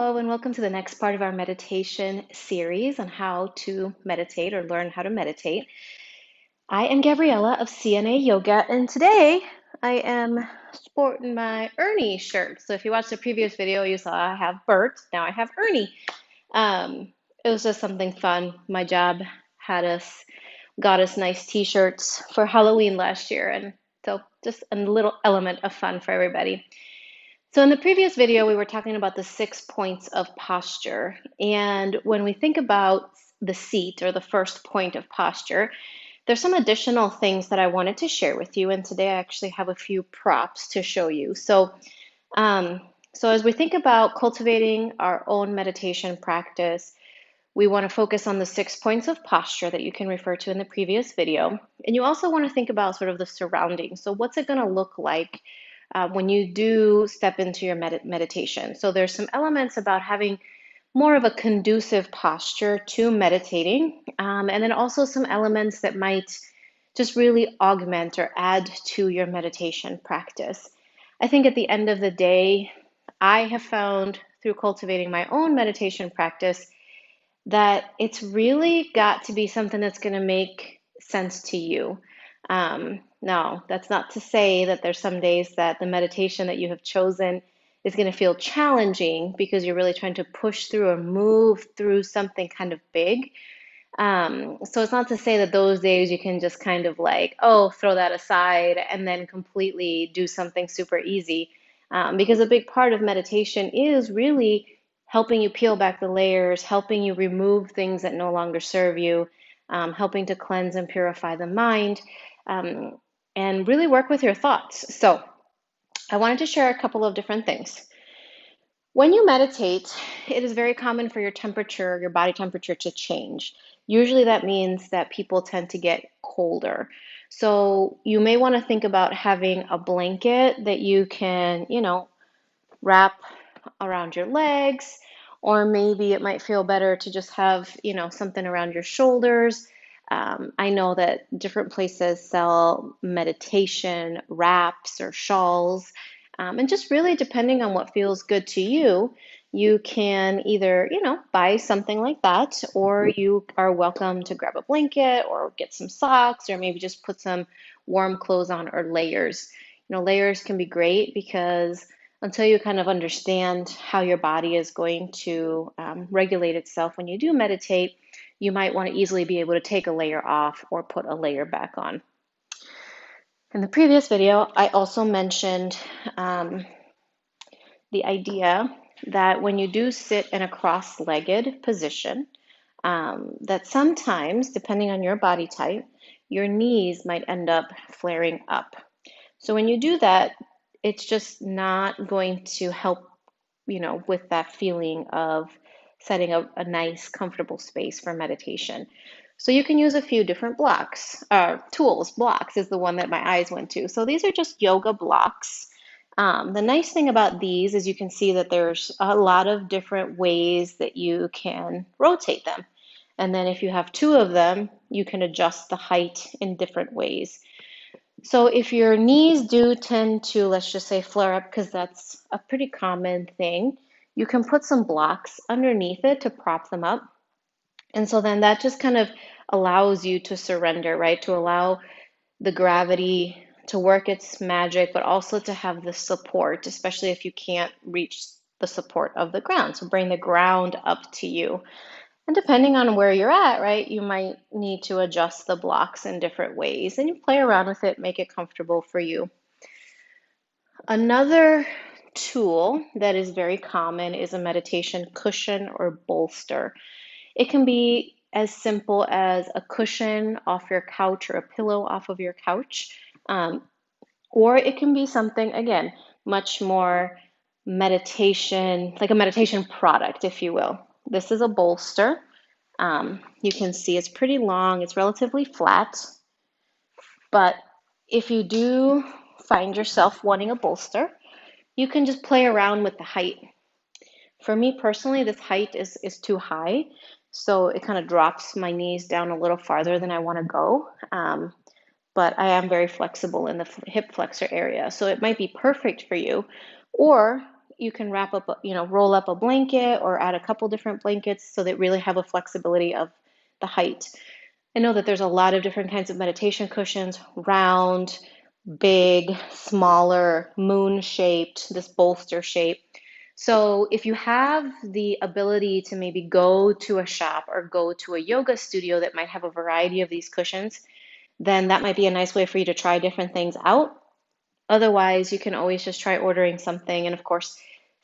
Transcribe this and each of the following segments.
Hello, and welcome to the next part of our meditation series on how to meditate or learn how to meditate. I am Gabriela of CNA Yoga, and today I am sporting my Ernie shirt. So if you watched the previous video, you saw I have Bert, now I have Ernie. It was just something fun. My job got us nice t-shirts for Halloween last year, and so just a little element of fun for everybody. So in the previous video, we were talking about the 6 points of posture. And when we think about the seat or the first point of posture, there's some additional things that I wanted to share with you. And today I actually have a few props to show you. Um, so as we think about cultivating our own meditation practice, we want to focus on the 6 points of posture that you can refer to in the previous video. And you also want to think about sort of the surroundings. So what's it going to look like when you do step into your meditation? So there's some elements about having more of a conducive posture to meditating, and then also some elements that might just really augment or add to your meditation practice. I think at the end of the day, I have found through cultivating my own meditation practice that it's really got to be something that's going to make sense to you. Now, that's not to say that there's some days that the meditation that you have chosen is going to feel challenging because you're really trying to push through or move through something kind of big. So it's not to say that those days you can just kind of like, oh, throw that aside and then completely do something super easy. Because a big part of meditation is really helping you peel back the layers, helping you remove things that no longer serve you, helping to cleanse and purify the mind, um, and really work with your thoughts. So I wanted to share a couple of different things. When you meditate, it is very common for your body temperature to change. Usually that means that people tend to get colder. So you may want to think about having a blanket that you can, wrap around your legs, or maybe it might feel better to just have, something around your shoulders. I know that different places sell meditation wraps or shawls, and just really depending on what feels good to you, you can either, buy something like that, or you are welcome to grab a blanket or get some socks, or maybe just put some warm clothes on or layers. Layers can be great because until you kind of understand how your body is going to regulate itself when you do meditate, you might want to easily be able to take a layer off or put a layer back on. In the previous video, I also mentioned the idea that when you do sit in a cross-legged position, that sometimes, depending on your body type, your knees might end up flaring up. So when you do that, it's just not going to help, with that feeling of setting a nice, comfortable space for meditation. So you can use a few different tools. Blocks is the one that my eyes went to. So these are just yoga blocks. The nice thing about these is you can see that there's a lot of different ways that you can rotate them. And then if you have two of them, you can adjust the height in different ways. So if your knees do tend to, let's just say, flare up, because that's a pretty common thing, you can put some blocks underneath it to prop them up. And so then that just kind of allows you to surrender, right? To allow the gravity to work its magic, but also to have the support, especially if you can't reach the support of the ground. So bring the ground up to you. And depending on where you're at, right, you might need to adjust the blocks in different ways, and you play around with it, make it comfortable for you. Another tool that is very common is a meditation cushion or bolster. It can be as simple as a cushion off your couch or a pillow off of your couch, or it can be something, again, much more meditation, like a meditation product, if you will. This is a bolster. You can see it's pretty long, it's relatively flat, but if you do find yourself wanting a bolster, you can just play around with the height. For me personally, this height is too high, so it kind of drops my knees down a little farther than I want to go. But I am very flexible in the hip flexor area, so it might be perfect for you. Or you can wrap up, roll up a blanket or add a couple different blankets so that really have a flexibility of the height. I know that there's a lot of different kinds of meditation cushions, round, big, smaller, moon shaped, this bolster shape. So if you have the ability to maybe go to a shop or go to a yoga studio that might have a variety of these cushions, then that might be a nice way for you to try different things out. Otherwise, you can always just try ordering something, and of course,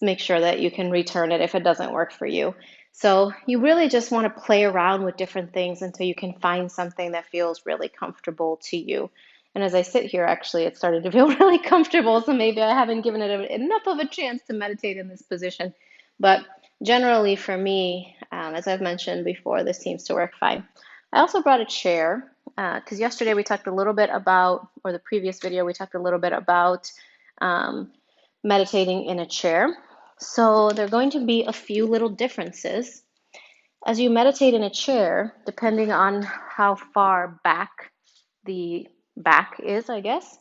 make sure that you can return it if it doesn't work for you. So you really just want to play around with different things until you can find something that feels really comfortable to you. And as I sit here, actually, it's starting to feel really comfortable, so maybe I haven't given it enough of a chance to meditate in this position. But generally, for me, as I've mentioned before, this seems to work fine. I also brought a chair because yesterday we talked a little bit about, or the previous video, we talked a little bit about um, meditating in a chair. So there are going to be a few little differences. As you meditate in a chair, depending on how far back the back is, I guess,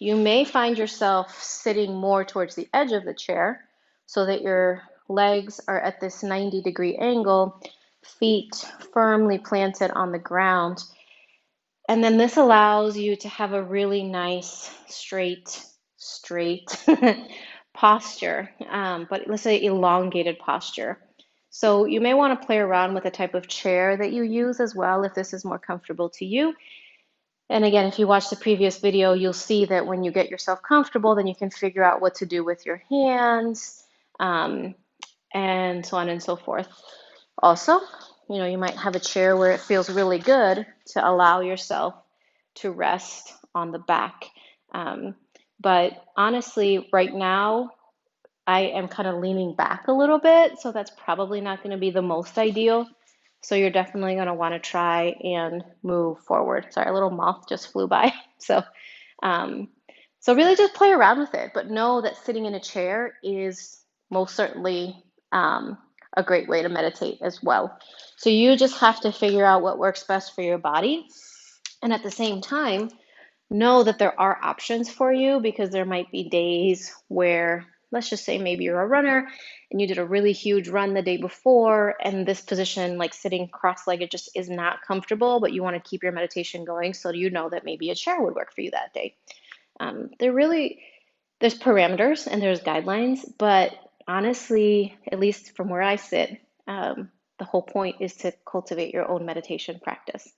you may find yourself sitting more towards the edge of the chair so that your legs are at this 90-degree angle, feet firmly planted on the ground. And then this allows you to have a really nice straight posture, but let's say elongated posture. So you may want to play around with the type of chair that you use as well if this is more comfortable to you. And again, if you watch the previous video, you'll see that when you get yourself comfortable, then you can figure out what to do with your hands, and so on and so forth. Also, you might have a chair where it feels really good to allow yourself to rest on the back. But honestly, right now, I am kind of leaning back a little bit, so that's probably not going to be the most ideal. So you're definitely going to want to try and move forward. Sorry, a little moth just flew by. So, um, so really just play around with it, but know that sitting in a chair is most certainly a great way to meditate as well. So you just have to figure out what works best for your body. And at the same time, know that there are options for you because there might be days where, let's just say maybe you're a runner and you did a really huge run the day before, and this position, like sitting cross-legged, just is not comfortable, but you want to keep your meditation going, so you know that maybe a chair would work for you that day. There's parameters and there's guidelines, but honestly, at least from where I sit, the whole point is to cultivate your own meditation practice.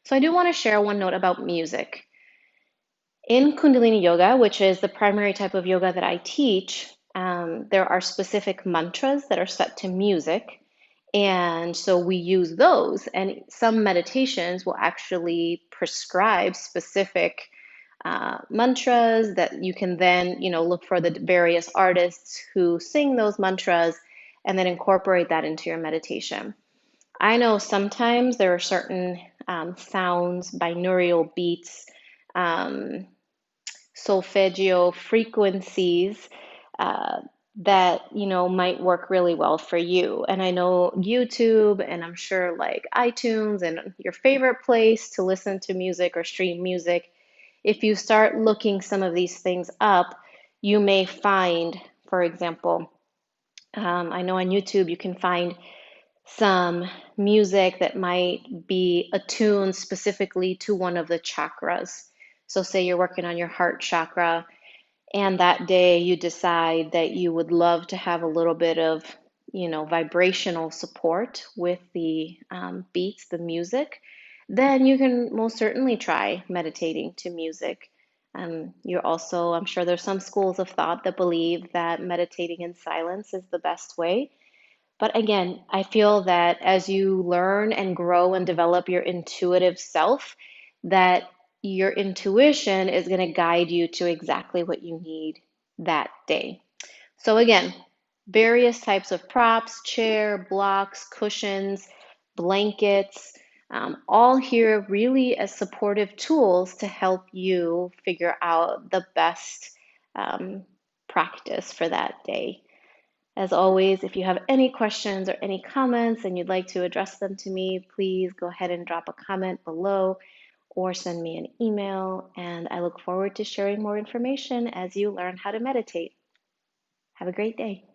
So I do want to share one note about music. In Kundalini Yoga, which is the primary type of yoga that I teach, there are specific mantras that are set to music. And so we use those, and some meditations will actually prescribe specific mantras that you can then, look for the various artists who sing those mantras and then incorporate that into your meditation. I know sometimes there are certain sounds, binaural beats, um, solfeggio frequencies uh, that might work really well for you. And I know YouTube, and I'm sure like iTunes and your favorite place to listen to music or stream music, if you start looking some of these things up, you may find, for example, I know on YouTube you can find some music that might be attuned specifically to one of the chakras. So say you're working on your heart chakra, and that day you decide that you would love to have a little bit of, vibrational support with the beats, the music, then you can most certainly try meditating to music. You're also, I'm sure there's some schools of thought that believe that meditating in silence is the best way. But again, I feel that as you learn and grow and develop your intuitive self, that your intuition is going to guide you to exactly what you need that day. So again, various types of props, chair, blocks, cushions, blankets, all here really as supportive tools to help you figure out the best practice for that day. As always, if you have any questions or any comments and you'd like to address them to me, please go ahead and drop a comment below or send me an email. And I look forward to sharing more information as you learn how to meditate. Have a great day.